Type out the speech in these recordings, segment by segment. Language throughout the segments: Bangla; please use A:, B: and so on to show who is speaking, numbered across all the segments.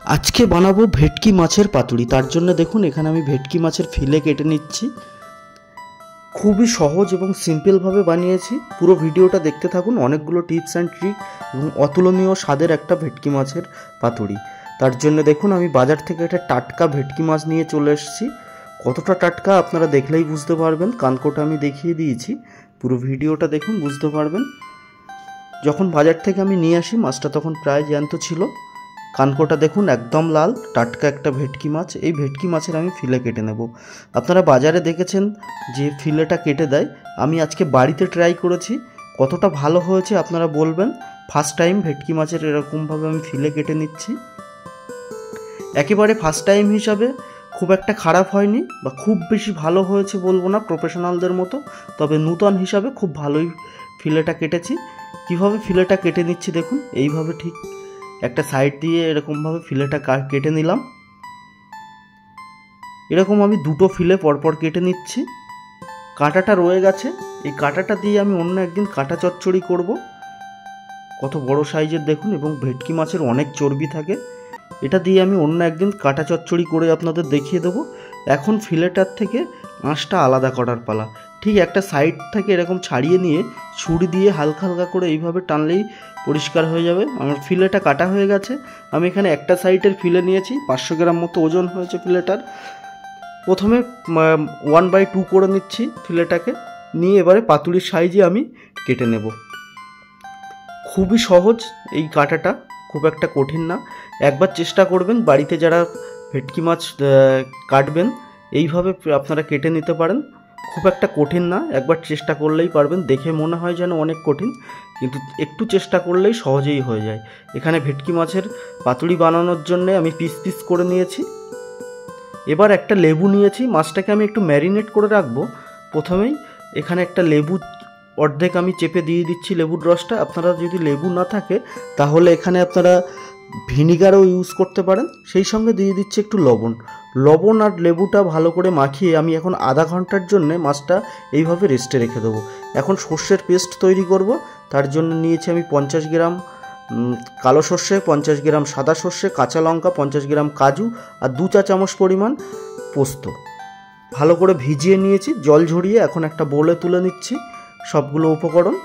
A: আজকে বানাবো ভেটকি মাছের পাতুরি। তার জন্য দেখুন এখানে আমি ভেটকি মাছের ফিলে কেটে নিচ্ছি। খুবই সহজ এবং সিম্পলভাবে বানিয়েছি। পুরো ভিডিওটা দেখতে থাকুন, অনেকগুলো টিপস অ্যান্ড ট্রিক এবং অতুলনীয় স্বাদের একটা ভেটকি মাছের পাতুরি। তার জন্য দেখুন আমি বাজার থেকে একটা টাটকা ভেটকি মাছ নিয়ে চলে এসেছি। কতটা টাটকা আপনারা দেখলেই বুঝতে পারবেন, কানকোটা আমি দেখিয়ে দিয়েছি। পুরো ভিডিওটা দেখুন, বুঝতে পারবেন। যখন বাজার থেকে আমি নিয়ে আসি মাছটা তখন প্রায় জ্যান্ত ছিল। কানকোটা দেখুন একদম লাল, টাটকা একটা ভেটকি মাছ। এই ভেটকি মাছের আমি ফিলে কেটে নেব। আপনারা বাজারে দেখেছেন যে ফিলেটা কেটে দেয়, আমি আজকে বাড়িতে ট্রাই করেছি, কতটা ভালো হয়েছে আপনারা বলবেন। ফার্স্ট টাইম ভেটকি মাছের এরকমভাবে আমি ফিলে কেটে নিচ্ছি। একেবারে ফার্স্ট টাইম হিসাবে খুব একটা খারাপ হয়নি বা খুব বেশি ভালো হয়েছে বলবো না প্রফেশনালদের মতো, তবে নূতন হিসাবে খুব ভালোই ফিলেটা কেটেছি। কিভাবে ফিলেটা কেটে নিচ্ছি দেখুন, এইভাবে ঠিক একটা সাইড দিয়ে এরকমভাবে ফিলেটা কেটে নিলাম। এরকম আমি দুটো ফিলে পরপর কেটে নিচ্ছি। কাঁটাটা রয়ে গেছে, এই কাঁটাটা দিয়ে আমি অন্য একদিন কাঁটা চচ্চড়ি করব। কত বড় সাইজের দেখুন, এবং ভেটকি মাছের অনেক চর্বি থাকে। এটা দিয়ে আমি অন্য একদিন কাঁটা চচ্চড়ি করে আপনাদের দেখিয়ে দেবো। এখন ফিলেটার থেকে আঁশটা আলাদা করার পালা। ঠিক একটা সাইড থেকে এরকম ছাড়িয়ে নিয়ে ছুরি দিয়ে হালকা হালকা করে এইভাবে টানলেই পরিষ্কার হয়ে যাবে। আমার ফিলেটা কাটা হয়ে গেছে। আমি এখানে একটা সাইডের ফিলে নিয়েছি, 500 গ্রাম মতো ওজন হয়েছে ফিলেটার। প্রথমে 1/2 করে নিচ্ছি ফিলেটাকে, নিয়ে এবারে পাতুরির সাইজে আমি কেটে নেব। খুবই সহজ এই কাটাটা, খুব একটা কঠিন না। একবার চেষ্টা করবেন, বাড়িতে যারা ভেটকি মাছ কাটবেন এইভাবে আপনারা কেটে নিতে পারেন। খুব একটা কঠিন না, একবার চেষ্টা করলেই পারবেন। দেখে মনে হয় যেন অনেক কঠিন, কিন্তু একটু চেষ্টা করলেই সহজেই হয়ে যায়। এখানে ভেটকি মাছের পাতুরি বানানোর জন্য আমি পিস পিস করে নিয়েছি। এবার একটা লেবু নিয়েছি, মাছটাকে আমি একটু ম্যারিনেট করে রাখবো। প্রথমেই এখানে একটা লেবু অর্ধেক আমি চেপে দিয়ে দিচ্ছি লেবুর রসটা। আপনারা যদি লেবু না থাকে তাহলে এখানে আপনারা ভিনিগারও ইউজ করতে পারেন। সেই সঙ্গে দিয়ে দিচ্ছি একটু লবণ আর লেবুটা ভালো করে মাখিয়ে আমি এখন আধা ঘন্টার জন্য মাছটা এইভাবে রেস্টে রেখে দেবো। এখন সর্ষের পেস্ট তৈরি করব। তার জন্য নিয়েছি আমি 50 গ্রাম কালো সর্ষে, 50 গ্রাম সাদা সর্ষে, কাঁচা লঙ্কা, 50 গ্রাম কাজু আর 2 চা চামচ পরিমাণ পোস্ত। ভালো করে ভিজিয়ে নিয়েছি, জল ঝরিয়ে এখন একটা বোলে তুলে নিচ্ছি সবগুলো উপকরণ।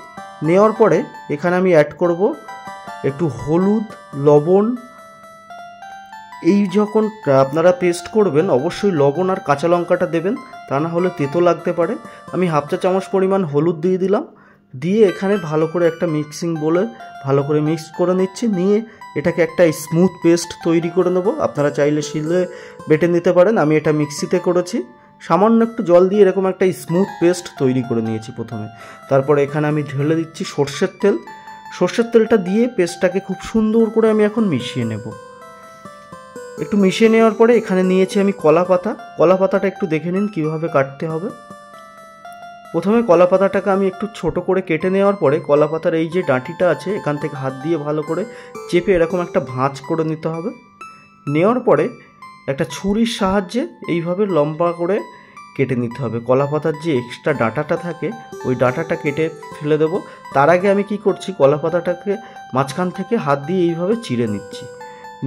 A: নেওয়ার পরে এখানে আমি অ্যাড করব একটু হলুদ, লবণ। এই যখন আপনারা পেস্ট করবেন অবশ্যই লবণ আর কাঁচা লঙ্কাটা দেবেন, তা না হলে তেতো লাগতে পারে। আমি 1/2 চা চামচ পরিমাণ হলুদ দিয়ে দিলাম। দিয়ে এখানে ভালো করে একটা মিক্সিং বলে ভালো করে মিক্স করে নিচ্ছি। নিয়ে এটাকে একটা স্মুথ পেস্ট তৈরি করে নেব। আপনারা চাইলে শিলে বেটে নিতে পারেন, আমি এটা মিক্সিতে করেছি। সামান্য একটু জল দিয়ে এরকম একটা স্মুথ পেস্ট তৈরি করে নিয়েছি প্রথমে। তারপরে এখানে আমি ঢেলে দিচ্ছি সর্ষের তেল। সর্ষের তেলটা দিয়ে পেস্টটাকে খুব সুন্দর করে আমি এখন মিশিয়ে নেব। একটু মিশিয়ে নেওয়ার পরে এখানে নিয়েছি আমি কলা পাতা। কলা পাতাটা একটু দেখে নিন কীভাবে কাটতে হবে। প্রথমে কলা পাতাটাকে আমি একটু ছোট করে কেটে নেওয়ার পরে কলা পাতার এই যে ডাঁটিটা আছে এখান থেকে হাত দিয়ে ভালো করে চেপে এরকম একটা ভাঁজ করে নিতে হবে। নেওয়ার পরে একটা ছুরির সাহায্যে এইভাবে লম্বা করে কেটে নিতে হবে। কলা পাতার যে এক্সট্রা ডাঁটাটা থাকে ওই ডাঁটাটা কেটে ফেলে দেবো। তার আগে আমি কি করছি, কলা পাতাটাকে মাঝখান থেকে হাত দিয়ে এইভাবে চিড়ে নিচ্ছি।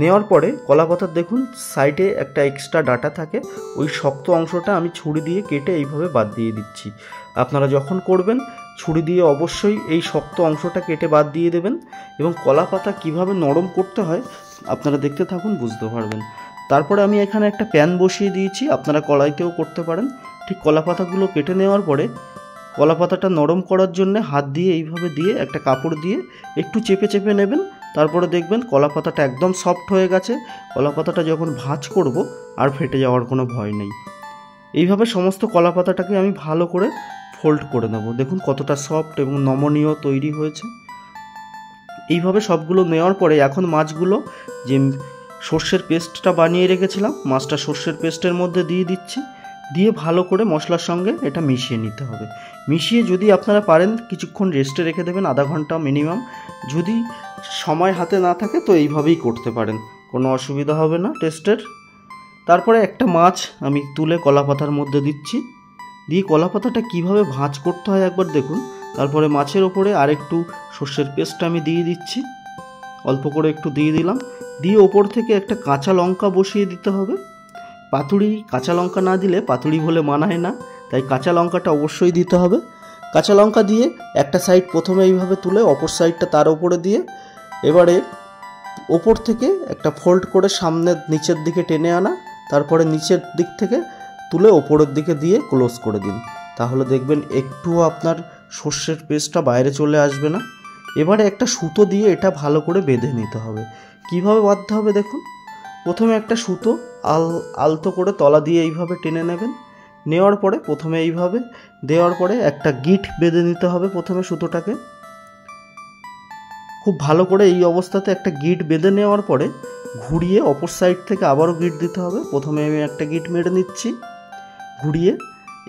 A: নেওয়ার পরে কলা পাতার দেখুন সাইডে একটা এক্সট্রা ডাঁটা থাকে, ওই শক্ত অংশটা আমি ছুরি দিয়ে কেটে এইভাবে বাদ দিয়ে দিচ্ছি। আপনারা যখন করবেন ছুরি দিয়ে অবশ্যই এই শক্ত অংশটা কেটে বাদ দিয়ে দেবেন। এবং কলা পাতা কীভাবে নরম করতে হয় আপনারা দেখতে থাকুন, বুঝতে পারবেন। তারপরে আমি এখানে একটা প্যান বসিয়ে দিয়েছি, আপনারা কড়াইতেও করতে পারেন। ঠিক কলা পাতাগুলো কেটে নেওয়ার পরে কলা পাতাটা নরম করার জন্য হাত দিয়ে এইভাবে দিয়ে একটা কাপড় দিয়ে একটু চেপে চেপে নেবেন। তারপরে দেখবেন কলা পাতাটা একদম সফট হয়ে গেছে। কলা পাতাটা যখন ভাঁজ করব আর ফেটে যাওয়ার কোনো ভয় নেই। এইভাবে সমস্ত কলা পাতাটাকে আমি ভালো করে ফোল্ড করে নেব। দেখুন কতটা সফট এবং নমনীয় তৈরি হয়েছে। এইভাবে সবগুলো নেওয়ার পরে এখন মাছগুলো যে সর্ষের পেস্টটা বানিয়ে রেখেছিলাম মাছটা সর্ষের পেস্টের মধ্যে দিয়ে দিচ্ছি। দিয়ে ভালো করে মশলার সঙ্গে এটা মিশিয়ে নিতে হবে। মিশিয়ে যদি আপনারা পারেন কিছুক্ষণ রেস্টে রেখে দেবেন, আধা ঘন্টা মিনিমাম। যদি সময় হাতে না থাকে তো এইভাবেই করতে পারেন, কোনো অসুবিধা হবে না টেস্টের। তারপরে একটা মাছ আমি তুলে কলা পাতার মধ্যে দিচ্ছি। দিয়ে কলা পাতাটা কীভাবে ভাঁজ করতে হয় একবার দেখুন। তারপরে মাছের ওপরে আরেকটু সর্ষের পেস্ট আমি দিয়ে দিচ্ছি, অল্প করে একটু দিয়ে দিলাম। দিয়ে ওপর থেকে একটা কাঁচা লঙ্কা বসিয়ে দিতে হবে। পাতুড়ি কাঁচা লঙ্কা না দিলে পাতুড়ি বলে মানায় না, তাই কাঁচা লঙ্কাটা অবশ্যই দিতে হবে। কাঁচা লঙ্কা দিয়ে একটা সাইড প্রথমে এইভাবে তুলে অপর সাইডটা তার ওপরে দিয়ে এবারে ওপর থেকে একটা ফোল্ড করে সামনে নিচের দিকে টেনে আনা, তারপরে নিচের দিক থেকে তুলে ওপরের দিকে দিয়ে ক্লোজ করে দিন। তাহলে দেখবেন একটুও আপনার সর্ষের পেস্টটা বাইরে চলে আসবে না। এবারে একটা সুতো দিয়ে এটা ভালো করে বেঁধে নিতে হবে। কিভাবে বাঁধতে হবে দেখুন, প্রথমে একটা সুতো আলতো করে তলা দিয়ে এইভাবে টেনে নেবেন। নেওয়ার পরে প্রথমে এইভাবে দেওয়ার পরে একটা গিঁট বেঁধে নিতে হবে। প্রথমে সুতোটাকে খুব ভালো করে এই অবস্থাতে একটা গিঁট বেঁধে নেওয়ার পরে ঘুরিয়ে অপর সাইড থেকে আবারও গিঁট দিতে হবে। প্রথমে আমি একটা গিঁট মেরে নিচ্ছি ঘুরিয়ে,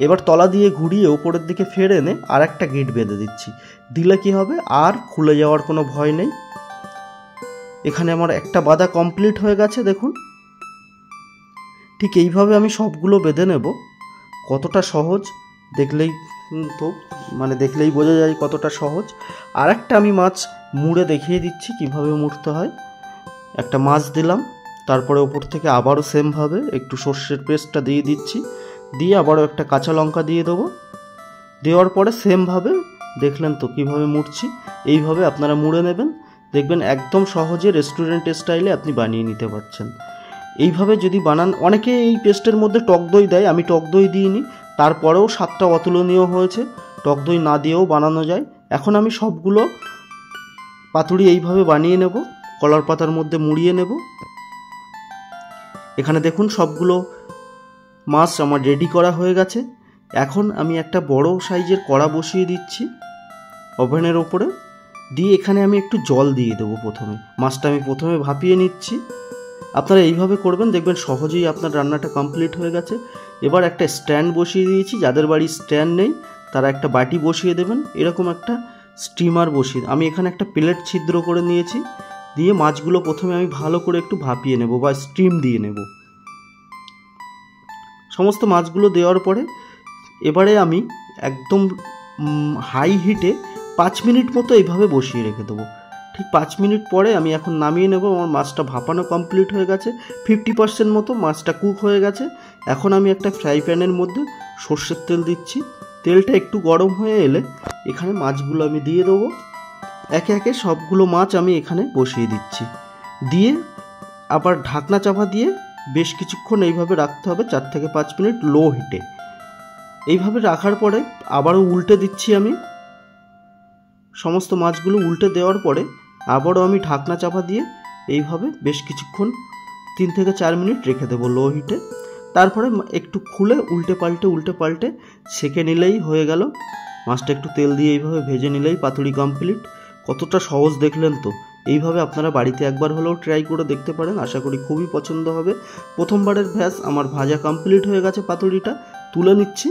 A: এবার তলা দিয়ে ঘুরিয়ে ওপরের দিকে ফের এনে আর একটা গিঁট বেঁধে দিচ্ছি। দিলে কি হবে, আর খুলে যাওয়ার কোনো ভয় নেই। এখানে আমার একটা বাঁধা কমপ্লিট হয়ে গেছে দেখুন। ঠিক এইভাবে আমি সবগুলো বেঁধে নেব। কতটা সহজ দেখলেই দেখলেই বোঝা যায় কতটা সহজ। আর একটা আমি মাছ মুড়ে দেখিয়ে দিচ্ছি কিভাবে মুড়তে হয়। একটা মাছ দিলাম, তারপরে ওপর থেকে আবারও সেমভাবে একটু সর্ষের পেস্টটা দিয়ে দিচ্ছি, দিয়ে আবারও একটা কাঁচা লঙ্কা দিয়ে দেবো। দেওয়ার পরে সেমভাবে দেখলেন তো কীভাবে মুড়ছি, এইভাবে আপনারা মুড়ে নেবেন। দেখবেন একদম সহজে রেস্টুরেন্ট স্টাইলে আপনি বানিয়ে নিতে পারছেন। এইভাবে যদি বানান, অনেকে এই পেস্টের মধ্যে টক দই দেয়, আমি টক দই দিইনি, তারপরেও স্বাদটা অতুলনীয় হয়েছে। টক দই না দিয়েও বানানো যায়। এখন আমি সবগুলো পাতুড়ি এইভাবে বানিয়ে নেব, কলার পাতার মধ্যে মুড়িয়ে নেব। এখানে দেখুন সবগুলো মাছ আমার রেডি করা হয়ে গেছে। এখন আমি একটা বড় সাইজের কড়া বসিয়ে দিচ্ছি ওভেনের ওপরে, দিয়ে এখানে আমি একটু জল দিয়ে দেবো। প্রথমে মাছটা আমি প্রথমে ভাপিয়ে নিচ্ছি। আপনারা এইভাবে করবেন, দেখবেন সহজেই আপনার রান্নাটা কমপ্লিট হয়ে গেছে। এবার একটা স্ট্যান্ড বসিয়ে দিয়েছি। যাদের বাড়ি স্ট্যান্ড নেই তারা একটা বাটি বসিয়ে দেবেন। এরকম একটা স্টিমার বসিয়ে আমি এখানে একটা প্লেট ছিদ্র করে নিয়েছি। দিয়ে মাছগুলো প্রথমে আমি ভালো করে একটু ভাপিয়ে নেব বা স্টিম দিয়ে নেব। সমস্ত মাছগুলো দেওয়ার পরে এবারে আমি একদম হাই হিটে 5 মিনিট মতো এইভাবে বসিয়ে রেখে দেবো। ঠিক 5 মিনিট পরে আমি এখন নামিয়ে নেব। আমার মাছটা ভাপানো কমপ্লিট হয়ে গেছে, 50% মতো মাছটা কুক হয়ে গেছে। এখন আমি একটা ফ্রাই প্যানের মধ্যে সর্ষের তেল দিচ্ছি। তেলটা একটু গরম হয়ে এলে এখানে মাছগুলো আমি দিয়ে দেবো। একে একে সবগুলো মাছ আমি এখানে বসিয়ে দিচ্ছি। দিয়ে আবার ঢাকনা চাপা দিয়ে বেশ কিছুক্ষণ এইভাবে রাখতে হবে, 4 থেকে 5 মিনিট লো হিটে। এইভাবে রাখার পরে আবারও উল্টে দিচ্ছি আমি। সমস্ত মাছগুলো উল্টে দেওয়ার পরে আবারও আমি ঢাকনা চাপা দিয়ে এইভাবে বেশ কিছুক্ষণ 3 থেকে 4 মিনিট রেখে দেবো লো হিটে। তারপরে একটু খুলে উল্টে পাল্টে সেঁকে নিলেই হয়ে গেল। মাছটা একটু তেল দিয়ে এইভাবে ভেজে নিলেই পাতুড়ি কমপ্লিট। কতটা সহজ দেখলেন তো। এইভাবে আপনারা বাড়িতে একবার হলেও ট্রাই করে দেখতে পারেন, আশা করি খুবই পছন্দ হবে। প্রথমবারের ব্যাচ আমার ভাজা কমপ্লিট হয়ে গেছে, পাতুড়িটা তুলে নিচ্ছি।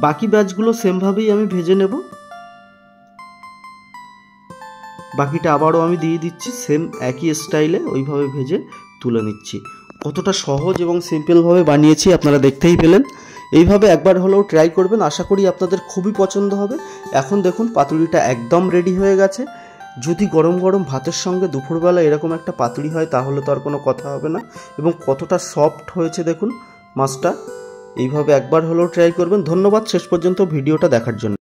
A: বাকি ব্যাচগুলো সেমভাবেই আমি ভেজে নেব। বাকিটা আবারও আমি দিয়ে দিচ্ছি সেম একই স্টাইলে, ওইভাবে ভেজে তুলে নিচ্ছি। কতটা সহজ এবং সিম্পলভাবে বানিয়েছি আপনারা দেখতেই পেলেন। এইভাবে একবার হলেও ট্রাই করবেন, আশা করি আপনাদের খুবই পছন্দ হবে। এখন দেখুন পাতুড়িটা একদম রেডি হয়ে গেছে। যদি গরম গরম ভাতের সঙ্গে দুপুরবেলা এরকম একটা পাতুড়ি হয় তাহলে তো আর কোনো কথা হবে না। এবং কতটা সফট হয়েছে দেখুন মাছটা। এইভাবে একবার হলেও ট্রাই করবেন। ধন্যবাদ শেষ পর্যন্ত ভিডিওটা দেখার জন্য।